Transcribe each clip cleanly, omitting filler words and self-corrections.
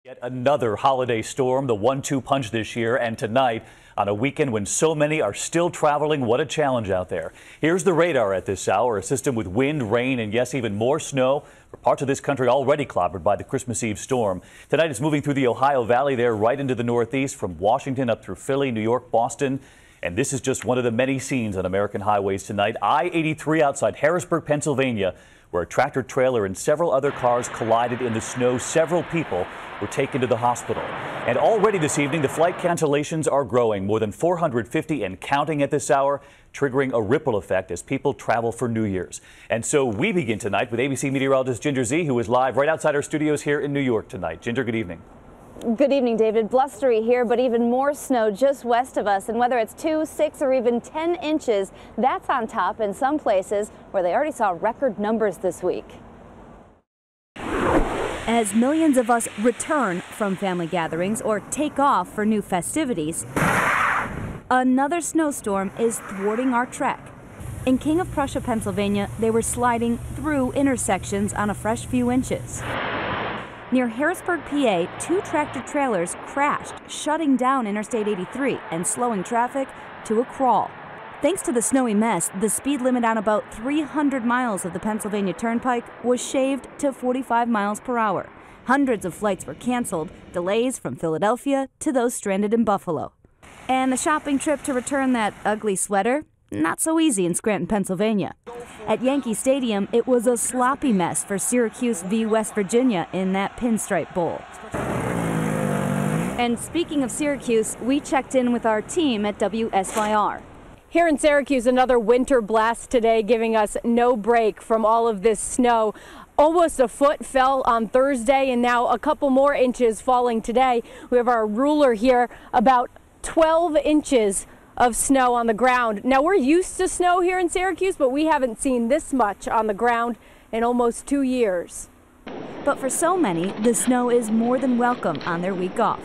Yet another holiday storm, the 1-2 punch this year, and tonight on a weekend when so many are still traveling. What a challenge out there. Here's the radar at this hour, a system with wind, rain, and yes, even more snow for parts of this country already clobbered by the Christmas Eve storm. Tonight it's moving through the Ohio Valley there right into the Northeast from Washington up through Philly, New York, Boston. And this is just one of the many scenes on American highways tonight. I-83 outside Harrisburg, Pennsylvania, where a tractor trailer and several other cars collided in the snow. Several people were taken to the hospital. And already this evening, the flight cancellations are growing, more than 450 and counting at this hour, triggering a ripple effect as people travel for New Year's. And so we begin tonight with ABC meteorologist Ginger Z, who is live right outside our studios here in New York tonight. Ginger, good evening. Good evening, David. Blustery here, but even more snow just west of us. And whether it's 2, 6, or even 10 inches, that's on top in some places where they already saw record numbers this week. As millions of us return from family gatherings or take off for new festivities, another snowstorm is thwarting our trek. In King of Prussia, Pennsylvania, they were sliding through intersections on a fresh few inches. Near Harrisburg, PA, 2 tractor trailers crashed, shutting down Interstate 83 and slowing traffic to a crawl. Thanks to the snowy mess, the speed limit on about 300 miles of the Pennsylvania Turnpike was shaved to 45 miles per hour. Hundreds of flights were canceled, delays from Philadelphia to those stranded in Buffalo. And the shopping trip to return that ugly sweater? Not so easy in Scranton, Pennsylvania. At Yankee Stadium, it was a sloppy mess for Syracuse v. West Virginia in that Pinstripe Bowl. And speaking of Syracuse, we checked in with our team at WSYR. Here in Syracuse, another winter blast today, giving us no break from all of this snow. Almost a foot fell on Thursday, and now a couple more inches falling today. We have our ruler here, about 12 inches of snow on the ground. Now, we're used to snow here in Syracuse, but we haven't seen this much on the ground in almost 2 years. But for so many, the snow is more than welcome on their week off.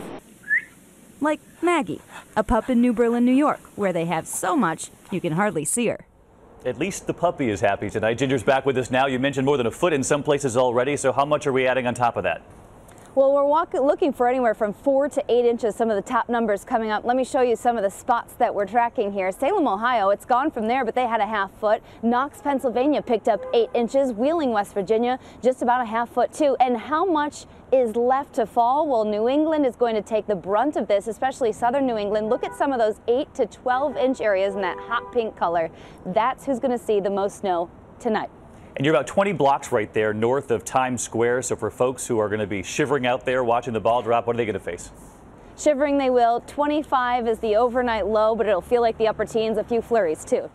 Like Maggie, a pup in New Berlin, New York, where they have so much you can hardly see her. At least the puppy is happy tonight. Ginger's back with us now. You mentioned more than a foot in some places already, so how much are we adding on top of that? Well, we're looking for anywhere from 4 to 8 inches, some of the top numbers coming up. Let me show you some of the spots that we're tracking here. Salem, Ohio, it's gone from there, but they had a half foot. Knox, Pennsylvania picked up 8 inches. Wheeling, West Virginia, just about a half foot too. And how much is left to fall? Well, New England is going to take the brunt of this, especially southern New England. Look at some of those 8 to 12 inch areas in that hot pink color. That's who's going to see the most snow tonight. And you're about 20 blocks right there north of Times Square. So for folks who are going to be shivering out there watching the ball drop, what are they going to face? Shivering they will. 25 is the overnight low, but it'll feel like the upper teens, a few flurries too.